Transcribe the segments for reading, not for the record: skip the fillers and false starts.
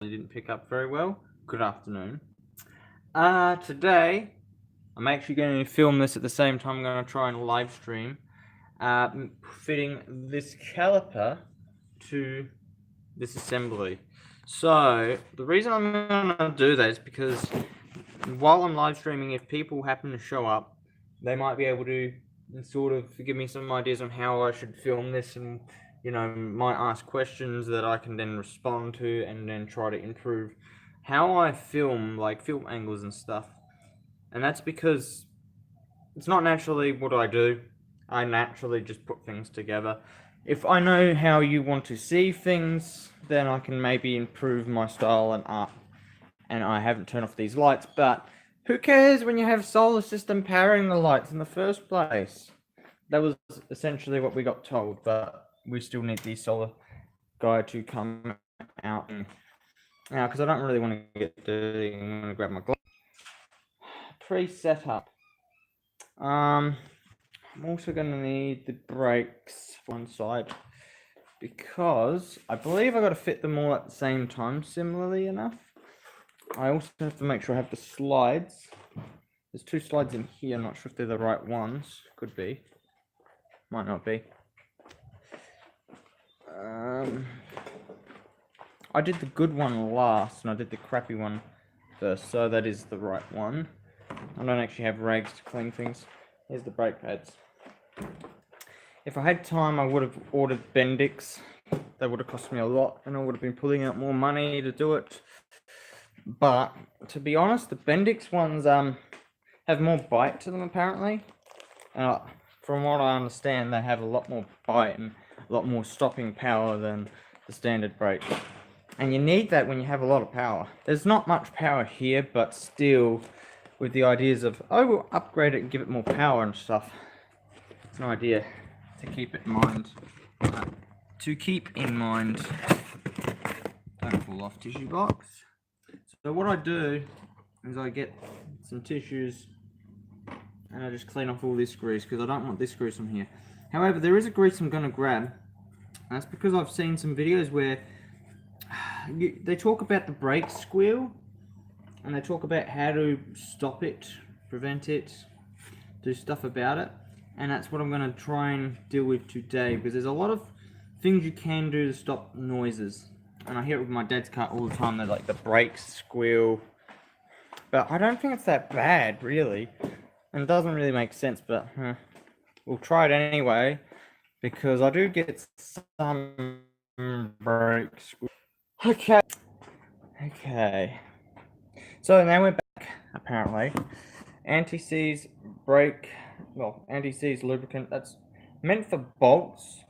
didn't pick up very well. Good afternoon. Today I'm actually going to film this at the same time. I'm going to try and live stream fitting this caliper to this assembly. So the reason I'm going to do that is because while I'm live streaming, if people happen to show up, they might be able to sort of give me some ideas on how I should film this, and might ask questions that I can then respond to and then try to improve how I film, like film angles and stuff. And that's because it's not naturally what I do. I naturally just put things together. If I know how you want to see things, then I can maybe improve my style and art. And I haven't turned off these lights, but who cares when you have solar system powering the lights in the first place? That was essentially what we got told, but we still need the solar guy to come out now, because I don't really want to get dirty. I'm going to grab my glove. Pre-setup. I'm also going to need the brakes one side, because I believe I got to fit them all at the same time, similarly enough. I also have to make sure I have the slides. There's two slides in here. I'm not sure if they're the right ones. Could be. Might not be. I did the good one last, and I did the crappy one first, so that is the right one. I don't actually have rags to clean things. Here's the brake pads. If I had time, I would have ordered Bendix. That would have cost me a lot, and I would have been pulling out more money to do it. But to be honest, the Bendix ones have more bite to them apparently. From what I understand, they have a lot more bite and a lot more stopping power than the standard brake. And you need that when you have a lot of power. There's not much power here, but still, with the ideas of, oh, we'll upgrade it and give it more power and stuff. It's an idea to keep in mind. Don't fall off, tissue box. So what I do is I get some tissues and I just clean off all this grease, because I don't want this grease on here. However, there is a grease I'm going to grab. And that's because I've seen some videos where they talk about the brake squeal, and they talk about how to stop it, prevent it, do stuff about it. And that's what I'm going to try and deal with today, because there's a lot of things you can do to stop noises. And I hear it with my dad's car all the time. They're like the brake squeal. But I don't think it's that bad, really. And it doesn't really make sense, but we'll try it anyway, because I do get some brake squeal. Okay. So now we're back, apparently. Anti-seize brake, anti-seize lubricant. That's meant for bolts.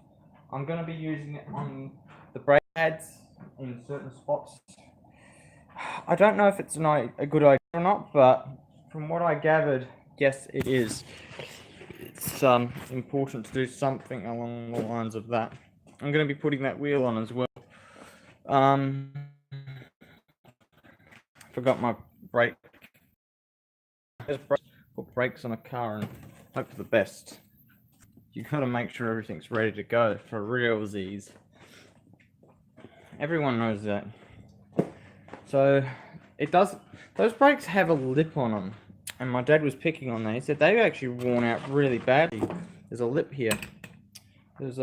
I'm going to be using it on the brake pads in certain spots. I don't know if it's a good idea or not, but from what I gathered, yes, it is. It's important to do something along the lines of that. I'm going to be putting that wheel on as well. Forgot my brake. Put brakes on a car and hope for the best. You gotta make sure everything's ready to go for realsies. Everyone knows that. So it does. Those brakes have a lip on them, and my dad was picking on that. He said they've actually worn out really badly. There's a lip here. There's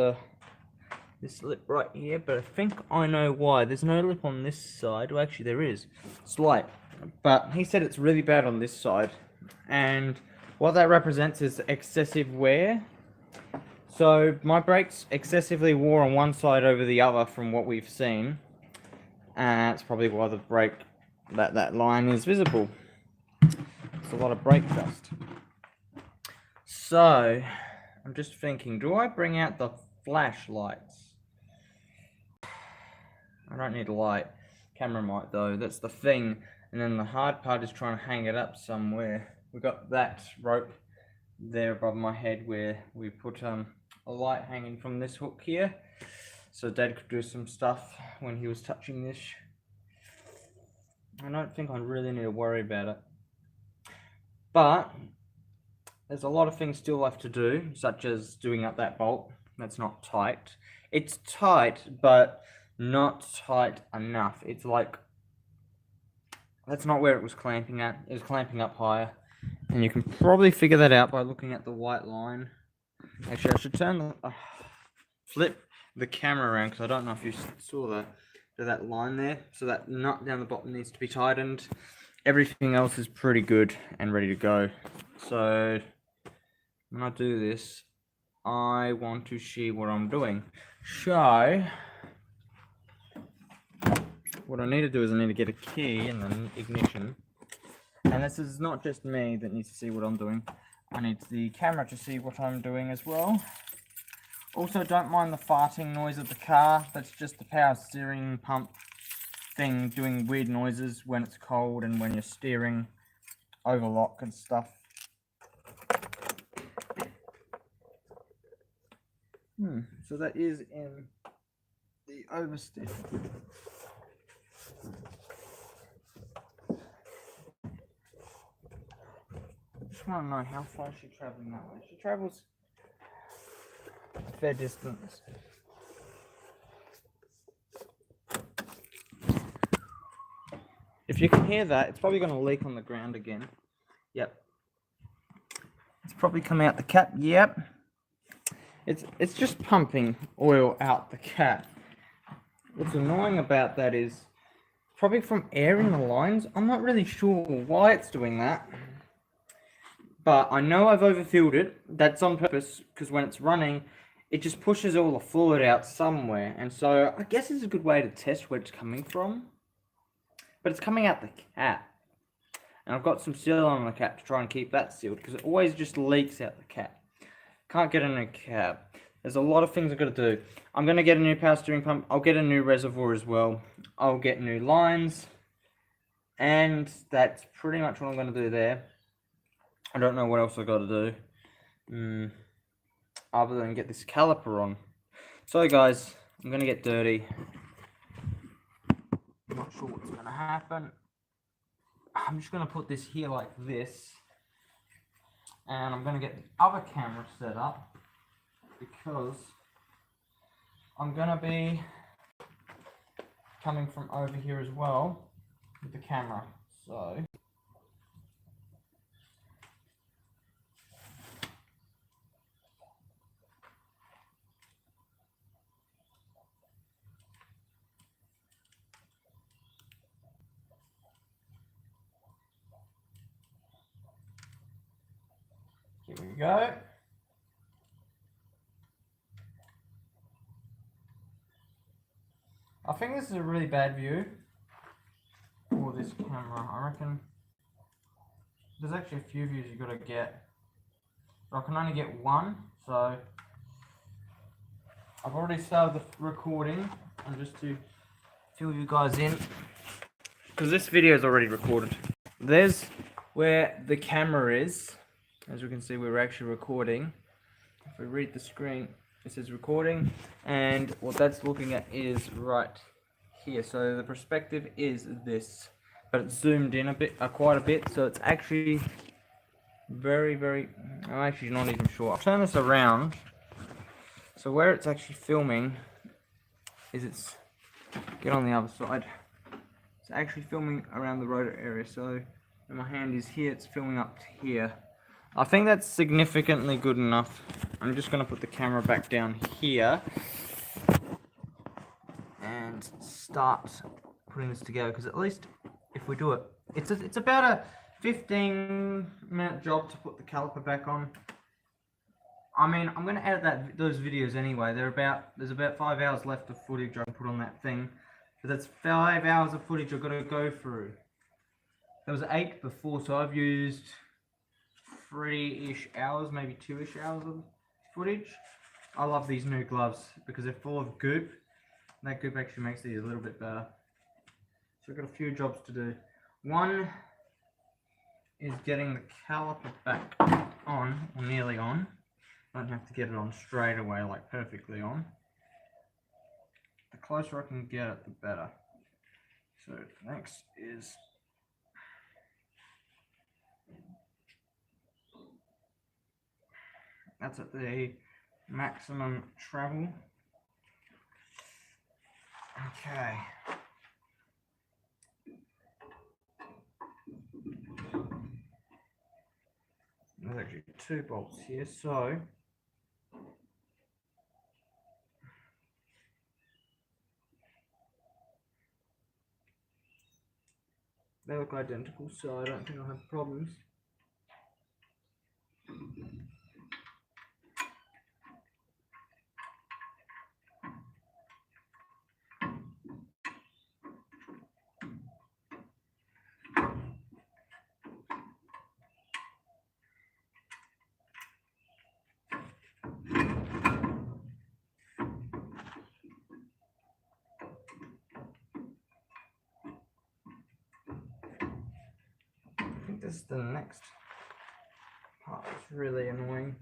this lip right here, but I think I know why. There's no lip on this side. Well, actually there is. Slight. But he said it's really bad on this side. And what that represents is excessive wear. So my brakes excessively wore on one side over the other from what we've seen. And that's probably why the brake, that line is visible. It's a lot of brake dust. So I'm just thinking, do I bring out the flashlights? I don't need a light. Camera might though, that's the thing. And then the hard part is trying to hang it up somewhere. We've got that rope there above my head where we put a light hanging from this hook here. So Dad could do some stuff when he was touching this. I don't think I really need to worry about it. But there's a lot of things still left to do, such as doing up that bolt. That's not tight. It's tight, but not tight enough. It's like That's not where it was clamping at. It was clamping up higher. And you can probably figure that out by looking at the white line. Actually, I should flip the camera around because I don't know if you saw that line there. So that nut down the bottom needs to be tightened. Everything else is pretty good and ready to go. So when I do this, I want to see what I'm doing. So what I need to do is I need to get a key and then ignition. And this is not just me that needs to see what I'm doing. I need the camera to see what I'm doing as well. Also, don't mind the farting noise of the car. That's just the power steering pump thing doing weird noises when it's cold and when you're steering over lock and stuff. So that is in the oversteer. I just want to know how far she's traveling that way. She travels a fair distance. If you can hear that, it's probably going to leak on the ground again. Yep. It's probably come out the cap. Yep. It's just pumping oil out the cap. What's annoying about that is probably from air in the lines. I'm not really sure why it's doing that. But I know I've overfilled it. That's on purpose, because when it's running, it just pushes all the fluid out somewhere. And so I guess it's a good way to test where it's coming from. But it's coming out the cap. And I've got some seal on the cap to try and keep that sealed, because it always just leaks out the cap. Can't get a new cap. There's a lot of things I've got to do. I'm going to get a new power steering pump. I'll get a new reservoir as well. I'll get new lines. And that's pretty much what I'm going to do there. I don't know what else I've got to do. Other than get this caliper on. So guys, I'm going to get dirty. I'm not sure what's going to happen. I'm just going to put this here like this. And I'm going to get the other camera set up, because I'm going to be coming from over here as well with the camera. So here we go. I think this is a really bad view for this camera. I reckon there's actually a few views you've got to get. But I can only get one, so I've already started the recording, and just to fill you guys in, because this video is already recorded. There's where the camera is. As we can see, we're actually recording. If we read the screen, it says recording, and what that's looking at is right here. So the perspective is this, but it's zoomed in a bit, quite a bit. So it's actually very. I'm actually not even sure. I'll turn this around. So where it's actually filming is get on the other side. It's actually filming around the rotor area. So when my hand is here, it's filming up to here. I think that's significantly good enough. I'm just going to put the camera back down here and start putting this together, because at least if we do it, it's about a 15-minute job to put the caliper back on. I mean, I'm going to edit those videos anyway. There's about 5 hours left of footage I can put on that thing, but that's 5 hours of footage I've got to go through. There was 8 before, so I've used 3-ish hours, maybe 2-ish hours of footage. I love these new gloves because they're full of goop. That goop actually makes these a little bit better. So I've got a few jobs to do. One is getting the caliper back on, or nearly on. I don't have to get it on straight away, like perfectly on. The closer I can get it, the better. So next is that's at the maximum travel. Okay. actually 2 bolts here, so they look identical, so I don't think I'll have problems. I think this is the next part that's really annoying.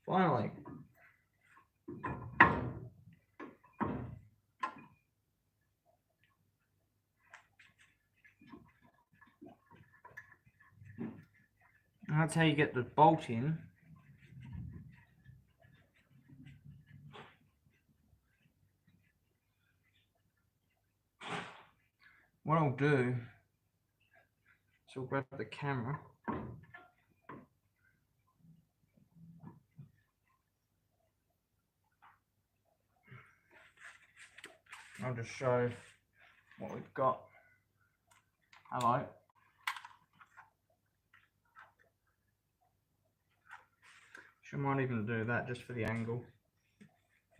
Finally. And that's how you get the bolt in. What I'll do is I'll grab the camera. I'll just show what we've got. Hello. She might even do that just for the angle.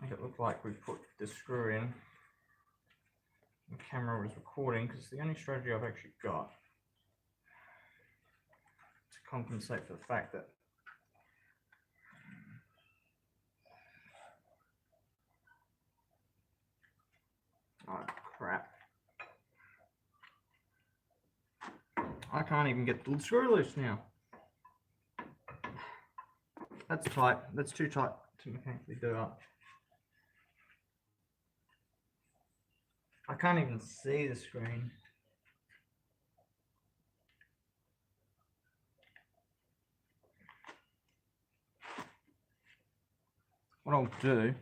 Make it look like we put the screw in. The camera was recording because it's the only strategy I've actually got to compensate for the fact that oh crap. I can't even get the screw loose now. That's tight. That's too tight to mechanically do up. I can't even see the screen. What I'll do,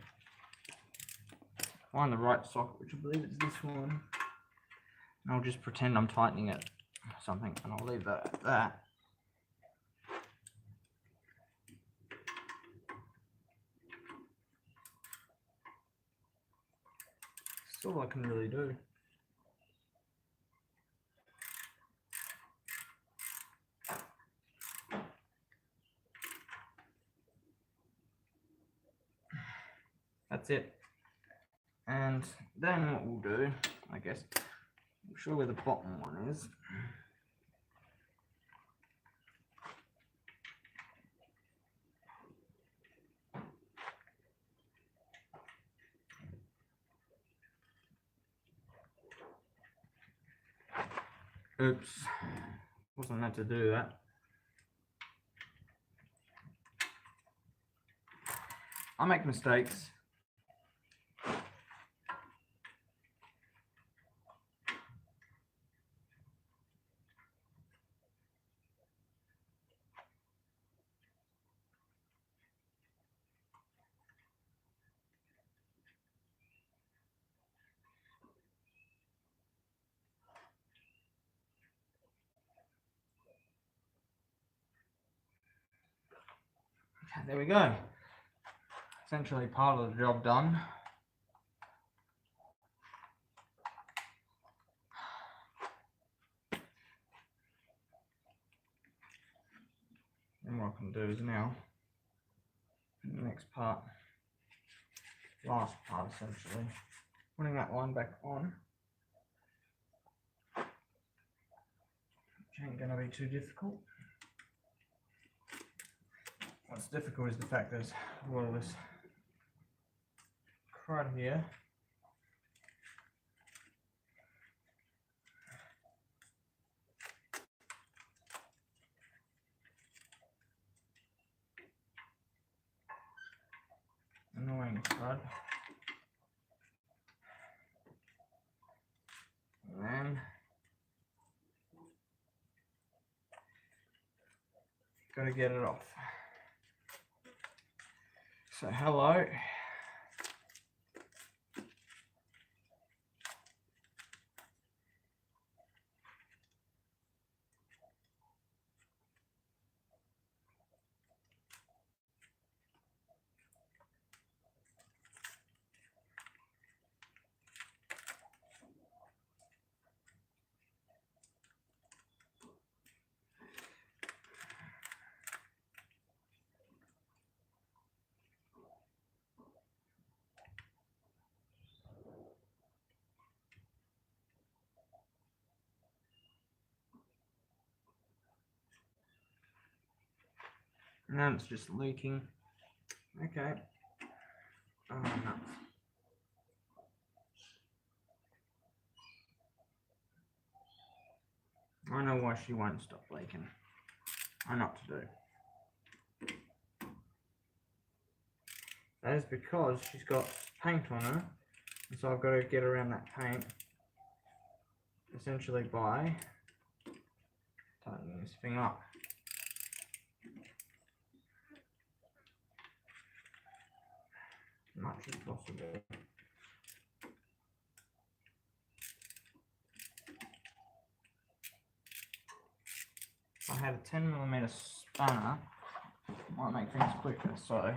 find the right socket, which I believe it's this one, and I'll just pretend I'm tightening it or something, and I'll leave that at that. That's all I can really do. That's it. And then what we'll do, I guess, we'll show where the bottom one is. Oops, wasn't meant to do that. I make mistakes. Okay, there we go. Essentially part of the job done. And what I can do is now, the next part, last part essentially, putting that line back on, which ain't going to be too difficult. What's difficult is the fact there's a lot of this crud here. Annoying crud. And then got to get it off. So hello. Now it's just leaking. Okay. Oh, nuts. I know why she won't stop leaking. I know what to do. That is because she's got paint on her, and so I've got to get around that paint essentially by tightening this thing up. As much as possible. If I had a 10mm spanner, it might make things quicker, so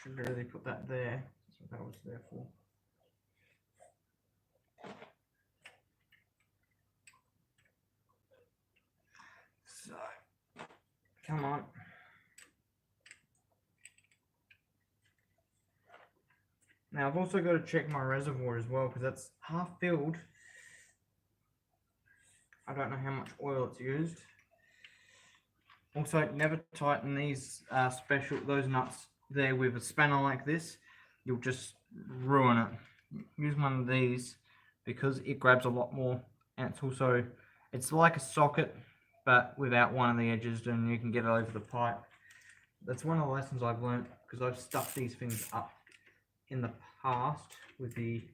should really put that there. That's what that was there for. So, come on. Now I've also got to check my reservoir as well because that's half filled. I don't know how much oil it's used. Also, never tighten these those nuts there with a spanner like this. You'll just ruin it. Use one of these because it grabs a lot more, and it's like a socket but without one of the edges, and you can get it over the pipe. That's one of the lessons I've learned because I've stuffed these things up in the past with the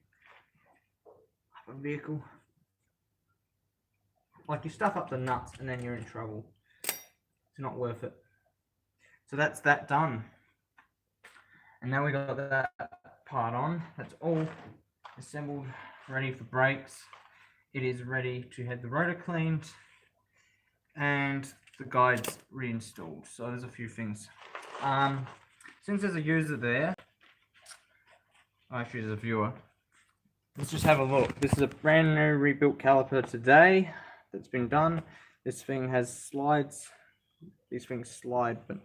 other vehicle. Like, you stuff up the nuts and then you're in trouble. It's not worth it. So that's that done. And now we got that part on. That's all assembled, ready for brakes. It is ready to have the rotor cleaned and the guides reinstalled. So there's a few things. Since there's a user there, actually there's a viewer, let's just have a look. This is a brand new rebuilt caliper today that's been done. This thing has slides. These things slide, but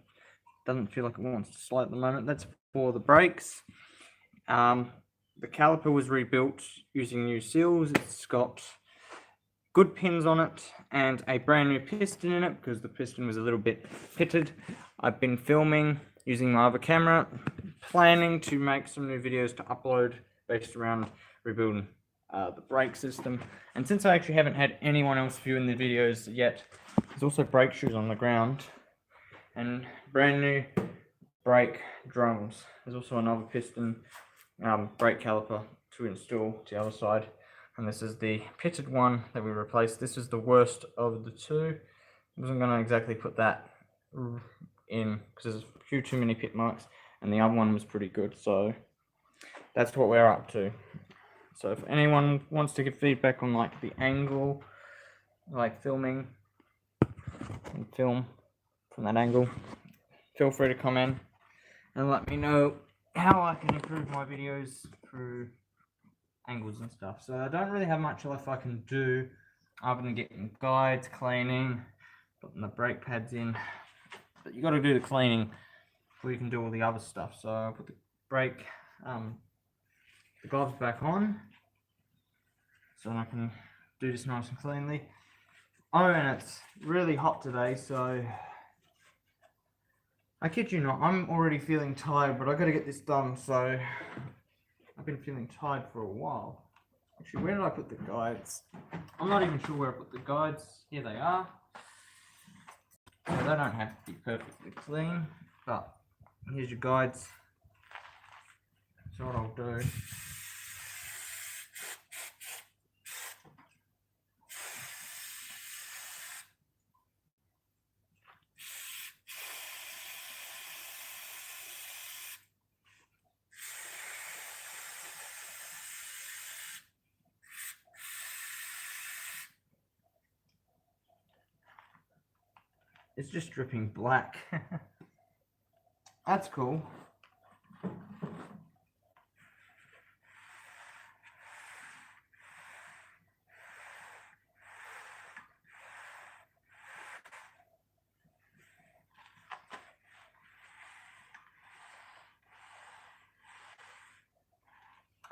doesn't feel like it wants to slide at the moment. That's for the brakes. The caliper was rebuilt using new seals. It's got good pins on it and a brand new piston in it because the piston was a little bit pitted. I've been filming using my other camera, planning to make some new videos to upload based around rebuilding the brake system. And since I actually haven't had anyone else viewing the videos yet, there's also brake shoes on the ground and brand new brake drums. There's also another piston brake caliper to install to the other side, and this is the pitted one that we replaced. This is the worst of the two. I wasn't going to exactly put that in because there's a few too many pit marks, and the other one was pretty good, so that's what we're up to. So if anyone wants to give feedback on like the angle, like filming and film from that angle, feel free to comment and let me know how I can improve my videos through angles and stuff. So I don't really have much else I can do other than getting guides, cleaning, putting the brake pads in. But you got to do the cleaning before you can do all the other stuff. So I'll put the brake, the gloves back on so I can do this nice and cleanly. Oh, and it's really hot today, so I kid you not, I'm already feeling tired, but I got to get this done. So I've been feeling tired for a while. Actually, where did I put the guides? I'm not even sure where I put the guides. Here they are. So they don't have to be perfectly clean, but here's your guides. So what I'll do, it's just dripping black. That's cool.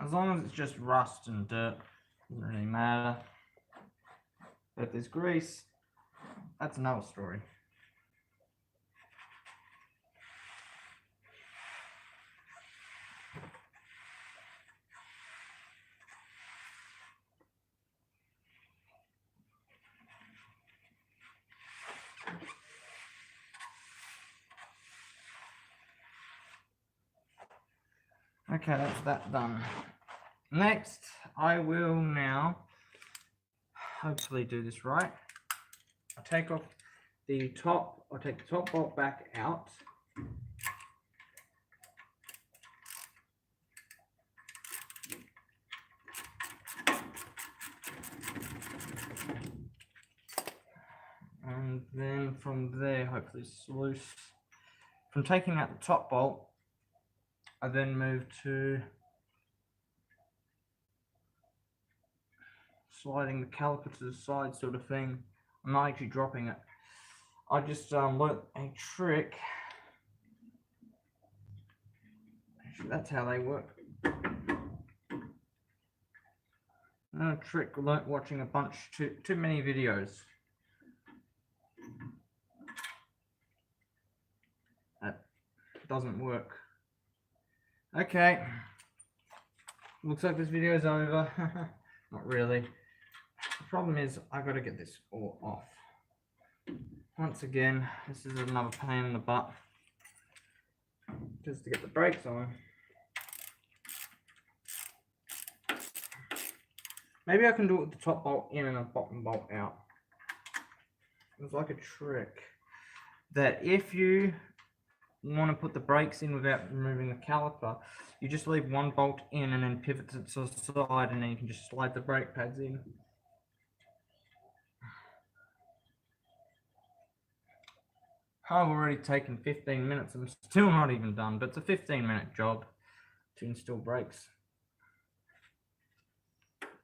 As long as it's just rust and dirt, doesn't really matter. But if there's grease, that's another story. Okay, that's that done. Next, I will now hopefully do this right. I'll take off the top, I'll take the top bolt back out. And then from there, hopefully it's loose. From taking out the top bolt, I then move to sliding the caliper to the side sort of thing. I'm not actually dropping it. I just learnt a trick. Actually, that's how they work. A trick learnt watching a bunch too many videos. That doesn't work. Okay. Looks like this video is over. Not really. The problem is I got to get this all off. Once again, this is another pain in the butt. Just to get the brakes on. Maybe I can do it with the top bolt in and a bottom bolt out. It's like a trick that if you want to put the brakes in without removing the caliper, you just leave one bolt in and then pivot to the side, and then you can just slide the brake pads in. I've already taken 15 minutes. I'm still not even done, but it's a 15-minute job to install brakes.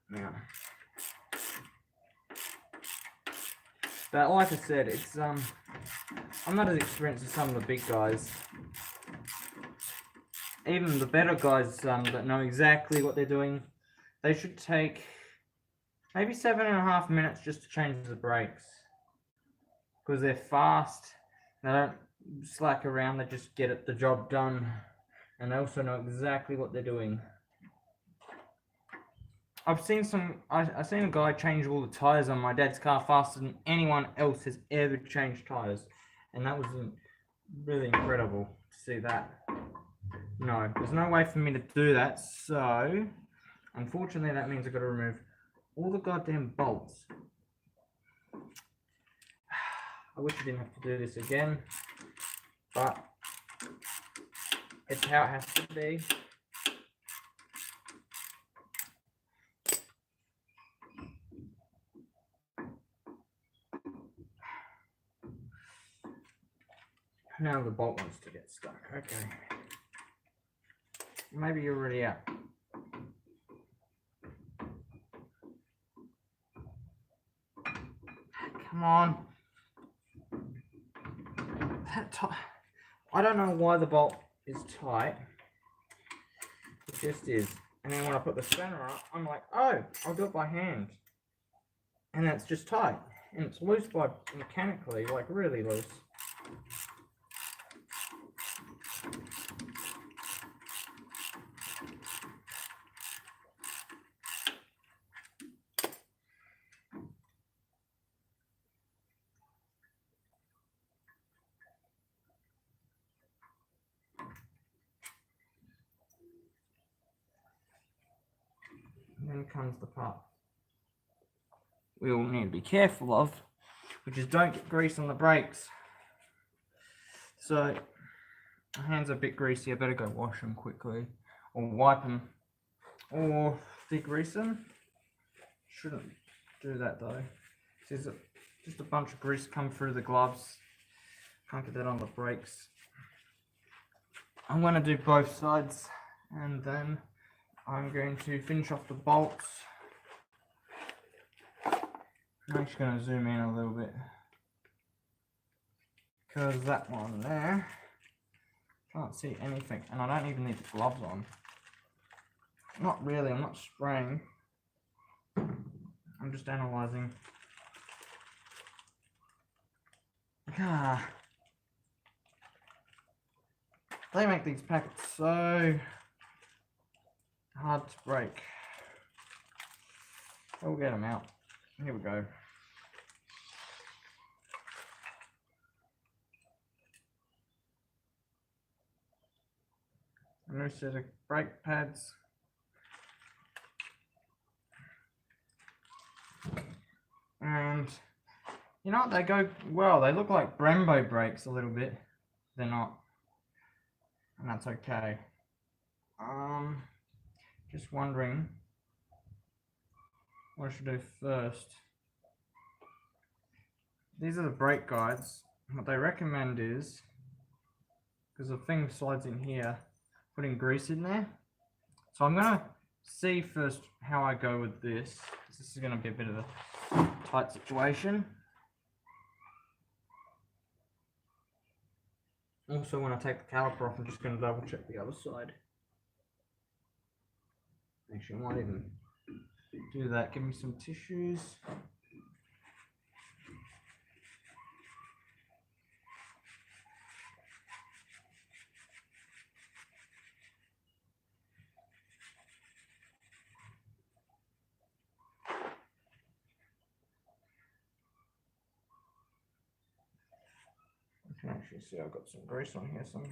Now, but like I said, it's I'm not as experienced as some of the big guys. Even the better guys that know exactly what they're doing, they should take maybe 7.5 minutes just to change the brakes, because they're fast. They don't slack around. They just get the job done, and they also know exactly what they're doing. I've seen I've seen a guy change all the tires on my dad's car faster than anyone else has ever changed tires, and that was really incredible to see that. No, there's no way for me to do that, so unfortunately that means I've got to remove all the goddamn bolts. I wish I didn't have to do this again, but it's how it has to be. Now the bolt wants to get stuck. Okay. Maybe you're already out. Come on. I don't know why the bolt is tight. It just is. And then when I put the spanner up, I'm like, oh, I'll do it by hand. And that's just tight. And it's loose by mechanically, like really loose. then comes the part we all need to be careful of, which is don't get grease on the brakes. So, my hands are a bit greasy, I better go wash them quickly, or wipe them, or degrease them. Shouldn't do that though. There's just a bunch of grease come through the gloves. Can't get that on the brakes. I'm going to do both sides, and then I'm going to finish off the bolts. I'm actually going to zoom in a little bit, because that one there, can't see anything, and I don't even need the gloves on. Not really, I'm not spraying. I'm just analysing. They make these packets so hard to break. We'll get them out. Here we go. A new set of brake pads. And you know what, they go well. They look like Brembo brakes a little bit. They're not. And that's okay. Just wondering what I should do first. These are the brake guides. What they recommend is, because the thing slides in here, putting grease in there. So I'm going to see first how I go with this. This is going to be a bit of a tight situation. Also, when I take the caliper off, I'm just going to double check the other side. Actually, I might even do that. Give me some tissues. I can actually see I've got some grease on here somehow.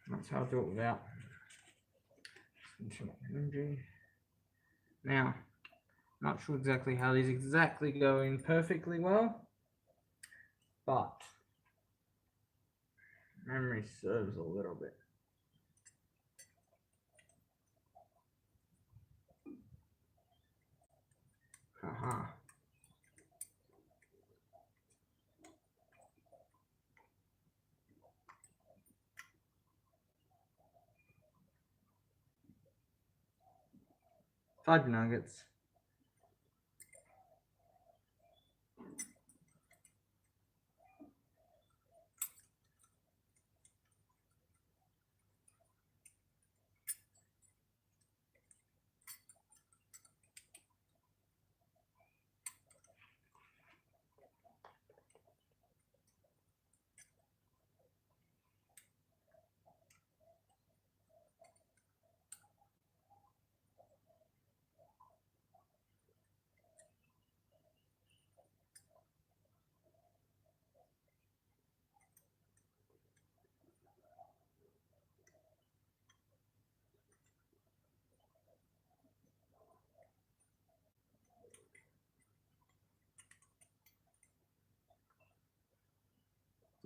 That's how I do it without. Now, not sure exactly how these exactly go in perfectly well, but memory serves a little bit. Haha. 5 nuggets.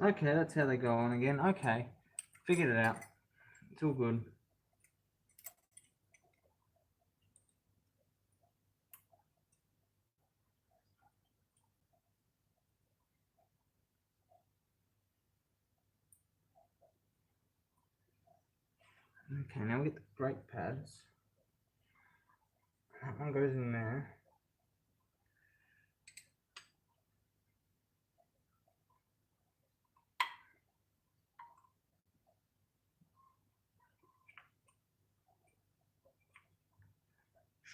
Okay, that's how they go on again. Okay, figured it out. It's all good. Okay, now we get the brake pads. That one goes in there.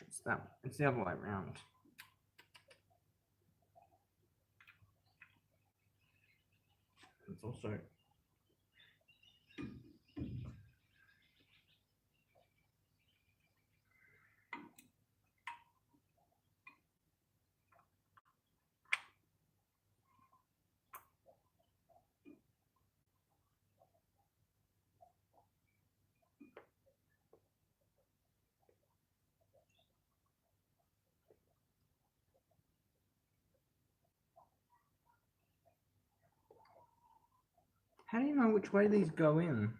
It's that. It's the other way around. It's also How do you know which way these go in?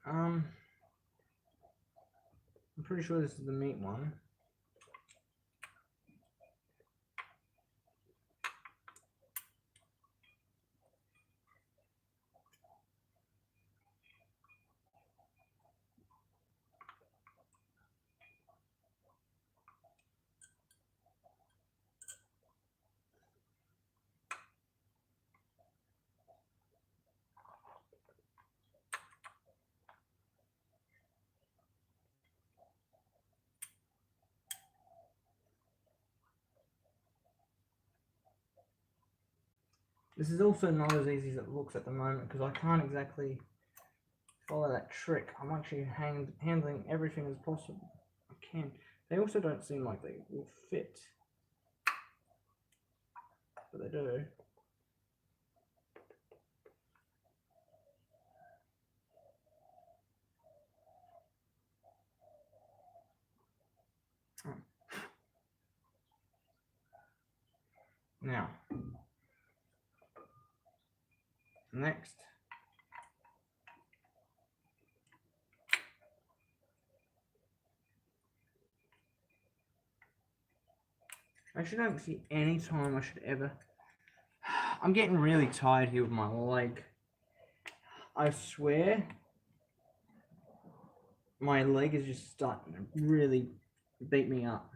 I'm pretty sure this is the meat one. This is also not as easy as it looks at the moment because I can't exactly follow that trick. I'm actually handling everything as possible. I can. They also don't seem like they will fit, but they do. Now, next. I actually don't see any time I should ever... I'm getting really tired here with my leg. I swear, my leg is just starting to really beat me up.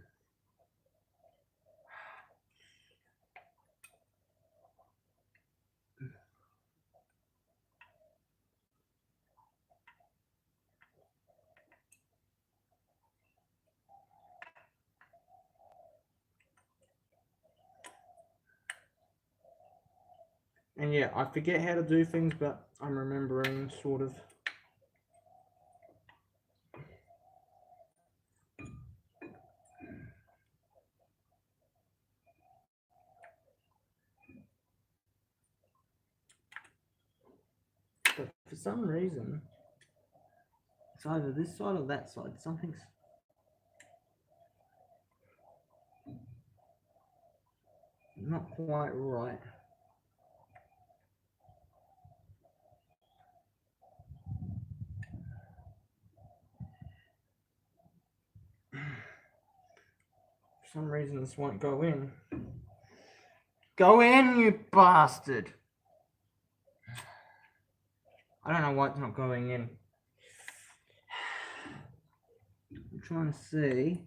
And yeah, I forget how to do things, but I'm remembering, sort of. But for some reason, it's either this side or that side. Something's not quite right. For some reason, this won't go in. Go in, you bastard! I don't know why it's not going in. I'm trying to see.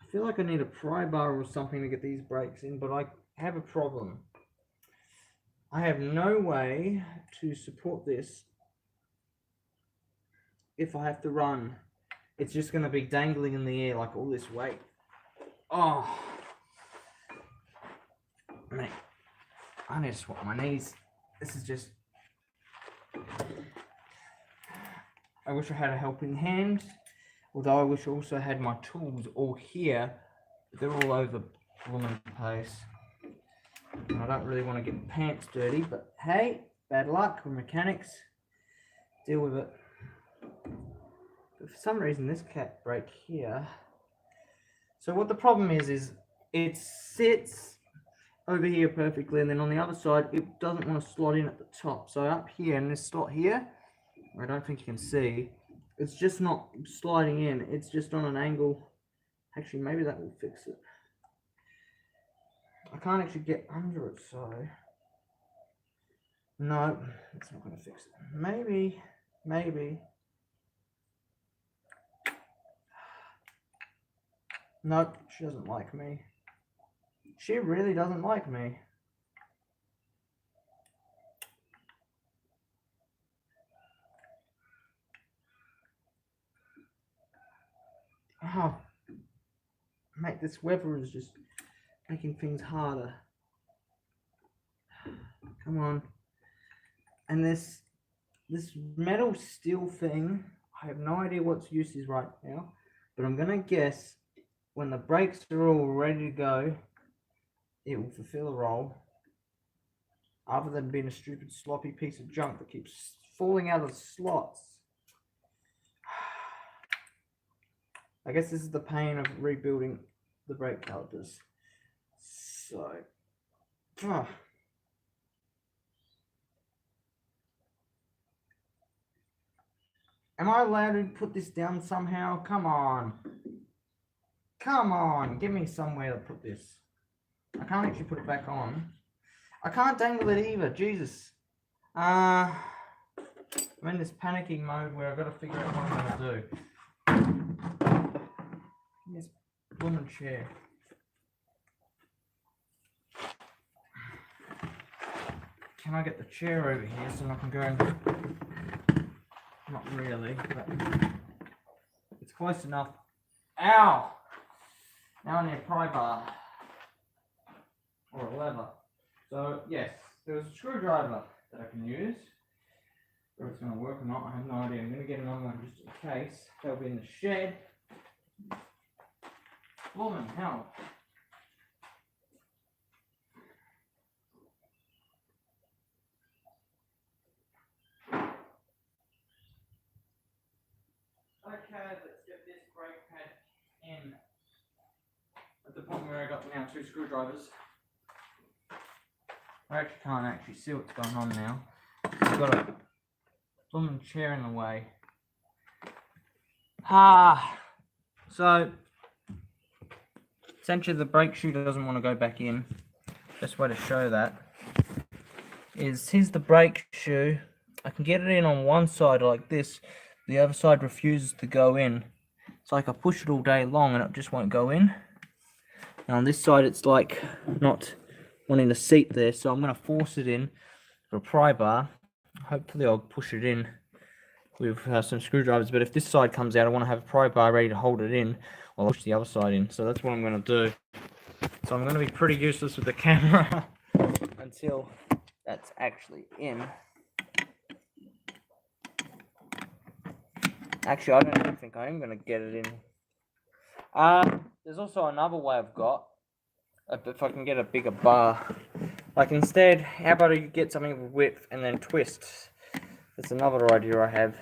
I feel like I need a pry bar or something to get these brakes in, but I have a problem. I have no way to support this if I have to run. It's just going to be dangling in the air like all this weight. Oh, mate, I need to swap my knees. This is just... I wish I had a helping hand, although I wish I also had my tools all here. They're all over the blooming place. And I don't really want to get pants dirty, but hey, bad luck, we're mechanics. Deal with it. But for some reason, this cat brake here. So what the problem is it sits over here perfectly, and then on the other side, it doesn't want to slot in at the top. So up here, in this slot here, I don't think you can see, it's just not sliding in. It's just on an angle. Actually, maybe that will fix it. I can't actually get under it, so... No, it's not going to fix it. Maybe. Nope, she doesn't like me. She really doesn't like me. Oh, mate, this weather is just making things harder. Come on. And this metal steel thing, I have no idea what its use is right now, but I'm gonna guess when the brakes are all ready to go, it will fulfill a role. Other than being a stupid sloppy piece of junk that keeps falling out of the slots. I guess this is the pain of rebuilding the brake calipers. So, am I allowed to put this down somehow? Come on. Come on, give me somewhere to put this. I can't actually put it back on. I can't dangle it either, Jesus. I'm in this panicking mode where I've got to figure out what I'm going to do. This blooming chair. Can I get the chair over here so I can go? Not really, but it's close enough. Ow! Now I need a pry bar. Or a lever. So, yes, there's a screwdriver that I can use. Whether it's going to work or not, I have no idea. I'm going to get another one just in case. They'll be in the shed. Blooming hell. Okay, let's get this brake pad in. At the point where I got now 2 screwdrivers. I actually can't see what's going on now. I've got a blooming chair in the way. So essentially the brake shoe doesn't want to go back in. Best way to show that is here's the brake shoe. I can get it in on one side like this. The other side refuses to go in. It's like I push it all day long and it just won't go in. Now on this side it's like not wanting the seat there, so I'm going to force it in for a pry bar. Hopefully I'll push it in with some screwdrivers, but if this side comes out I want to have a pry bar ready to hold it in while I push the other side in. So that's what I'm going to do. So I'm going to be pretty useless with the camera until that's actually in. Actually, I don't even think I am going to get it in. There's also another way I've got. If I can get a bigger bar. Like instead, how about you get something with width and then twist? That's another idea I have.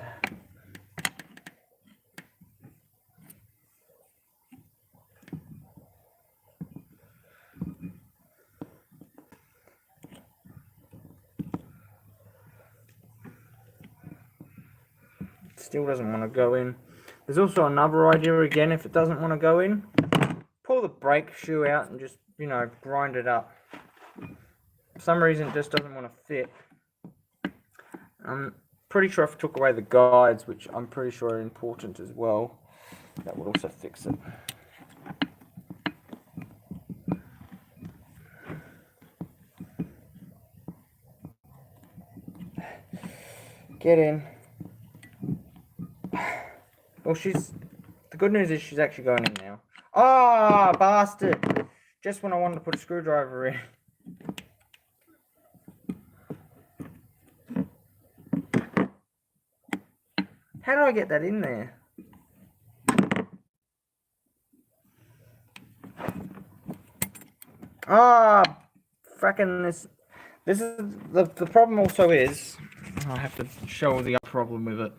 It still doesn't want to go in. There's also another idea again, if it doesn't want to go in. Pull the brake shoe out and just, grind it up. For some reason it just doesn't want to fit. I'm pretty sure if I took away the guides, which I'm pretty sure are important as well, that would also fix it. Get in. Well, the good news is she's actually going in now. Ah, oh, bastard! Just when I wanted to put a screwdriver in. How do I get that in there? Ah, fracking this. This is the problem. Also, is I have to show the other problem with it.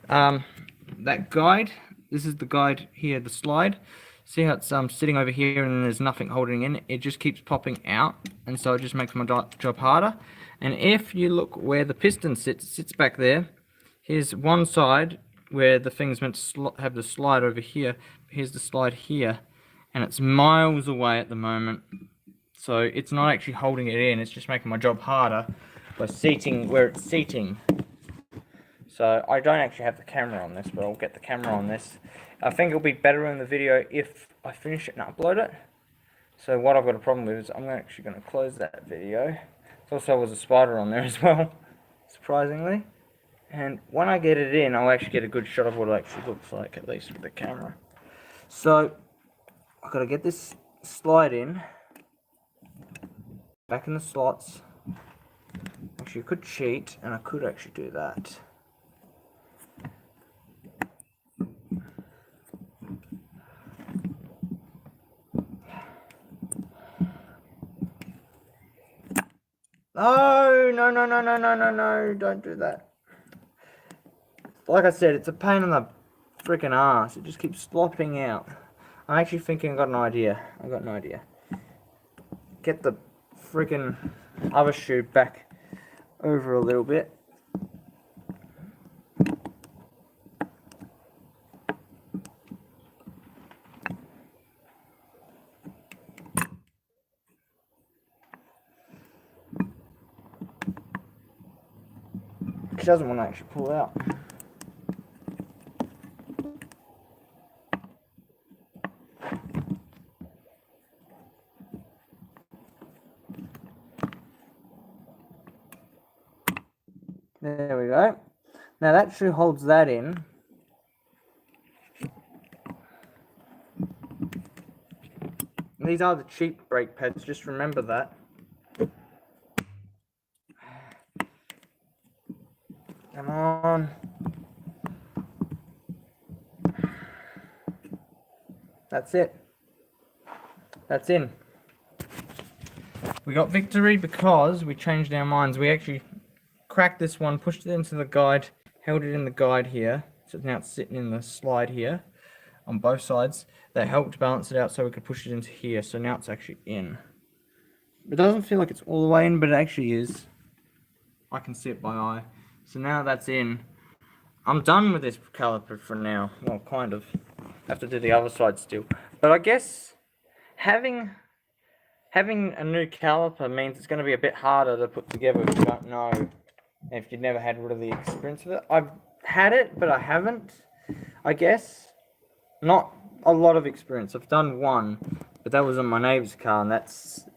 That guide. This is the guide here. The slide. See how it's sitting over here and there's nothing holding in it. It just keeps popping out, and so it just makes my job harder. And if you look where the piston sits back there. Here's one side where the thing's meant to have the slide over here. Here's the slide here, and it's miles away at the moment. So it's not actually holding it in, it's just making my job harder by seating where it's seating. So I don't actually have the camera on this, but I'll get the camera on this. I think it'll be better in the video if I finish it and upload it. So what I've got a problem with is I'm actually going to close that video. There also was a spider on there as well, surprisingly. And when I get it in, I'll actually get a good shot of what it actually looks like, at least with the camera. So, I've got to get this slide in. Back in the slots. Actually, I could cheat, and I could actually do that. Oh, no, don't do that. Like I said, it's a pain in the freaking ass. It just keeps slopping out. I'm actually thinking I got an idea. Get the freaking other shoe back over a little bit. She doesn't want to actually pull out. There we go. Now that shoe holds that in. These are the cheap brake pads, just remember that. Come on. That's it. That's in. We got victory because we changed our minds. We actually cracked this one, pushed it into the guide, held it in the guide here. So now it's sitting in the slide here on both sides. That helped balance it out so we could push it into here. So now it's actually in. It doesn't feel like it's all the way in, but it actually is. I can see it by eye. So now that's in. I'm done with this caliper for now. Well, kind of. Have to do the other side still. But I guess having a new caliper means it's going to be a bit harder to put together if you don't know, if you've never had really experience with it. I've had it, but I haven't, I guess. Not a lot of experience. I've done one, but that was on my neighbour's car, and that's...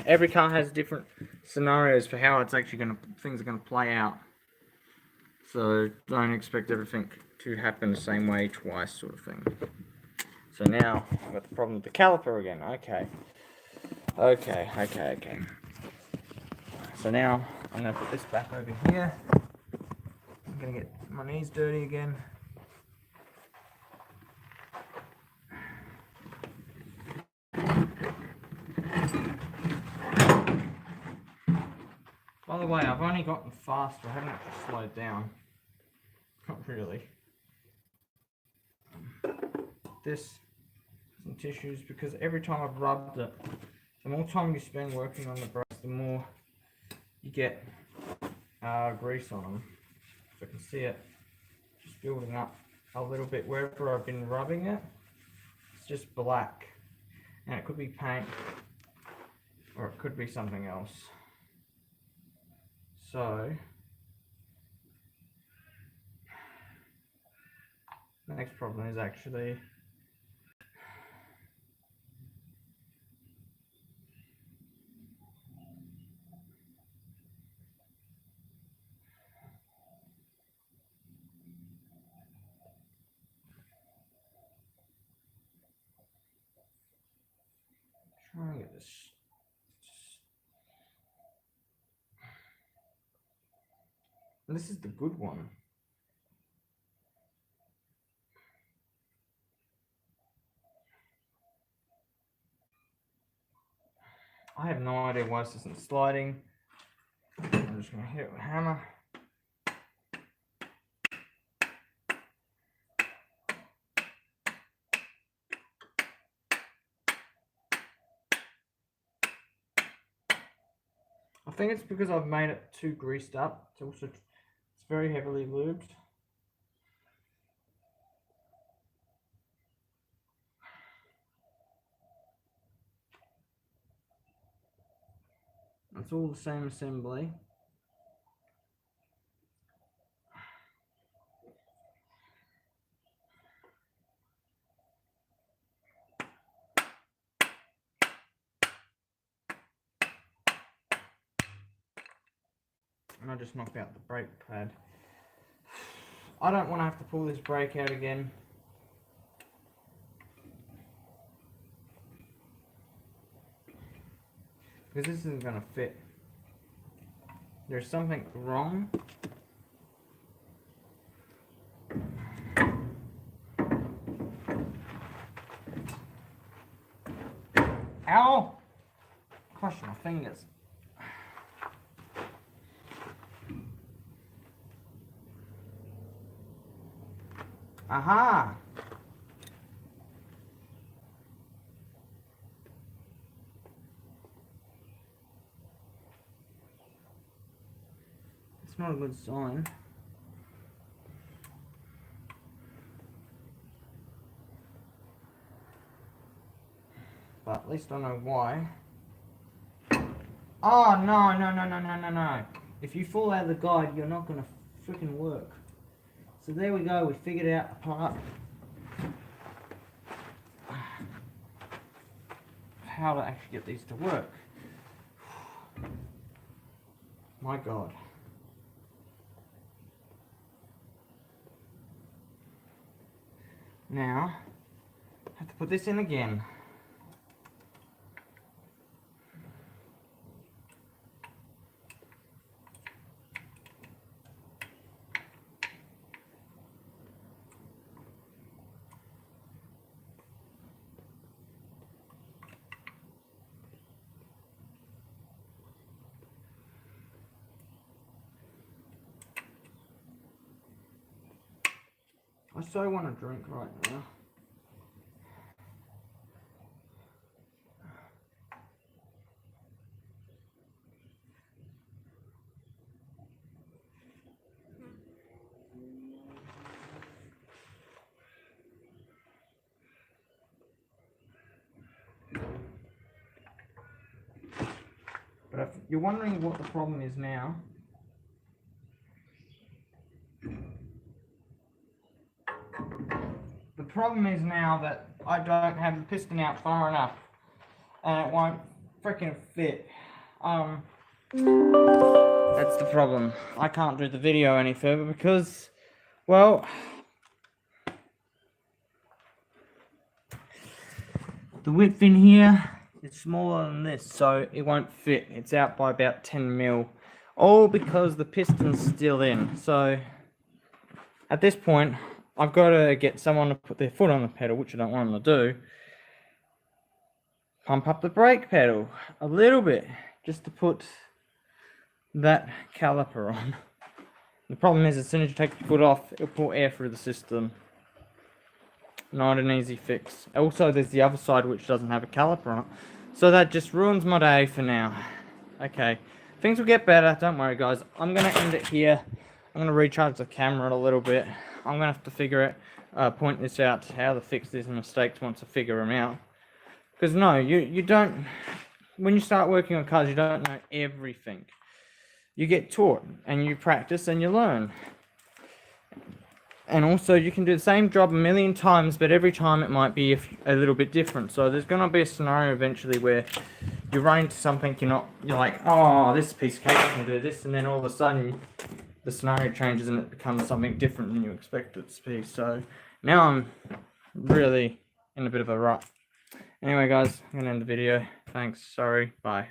every car has different scenarios for how it's actually things are going to play out. So don't expect everything to happen the same way twice, sort of thing. So now I've got the problem with the caliper again. Okay. So now I'm going to put this back over here. I'm going to get my knees dirty again. By the way, I've only gotten faster. I haven't actually slowed down. Not really. This, some tissues, because every time I've rubbed it, the more time you spend working on the brakes, the more you get grease on them. So I can see it just building up a little bit wherever I've been rubbing it. It's just black. And it could be paint, or it could be something else. So, the next problem is actually trying to get this. This is the good one. I have no idea why this isn't sliding. I'm just going to hit it with a hammer. I think it's because I've made it too greased up. It's very heavily lubed. It's all the same assembly. And I just knocked out the brake pad. I don't want to have to pull this brake out again. Because this isn't going to fit. There's something wrong. Ow! Crushing my fingers. Aha! It's not a good sign. But at least I know why. Oh, no. If you fall out of the guide, you're not going to freaking work. So there we go, we figured out a part. How to actually get these to work. My God. Now, I have to put this in again. I so want a drink right now. But if you're wondering what the problem is now, the problem is now that I don't have the piston out far enough and it won't freaking fit. That's the problem. I can't do the video any further because, well, the width in here is smaller than this, so it won't fit. It's out by about 10 mil, all because the piston's still in. So at this point, I've got to get someone to put their foot on the pedal, which I don't want them to do. Pump up the brake pedal a little bit, just to put that caliper on. The problem is, as soon as you take your foot off, it'll pull air through the system. Not an easy fix. Also, there's the other side which doesn't have a caliper on it. So that just ruins my day for now. Okay, things will get better, don't worry guys. I'm going to end it here. I'm going to recharge the camera a little bit. I'm going to have to figure it, point this out, how to fix these mistakes once I figure them out. Because no, you don't, when you start working on cars, you don't know everything. You get taught, and you practice, and you learn. And also, you can do the same job a million times, but every time it might be a little bit different. So there's going to be a scenario eventually where you run into something, you're like, oh, this piece of cake can do this, and then all of a sudden, the scenario changes and it becomes something different than you expect it to be. So now I'm really in a bit of a rut. Anyway guys, I'm going to end the video. Thanks, sorry, bye.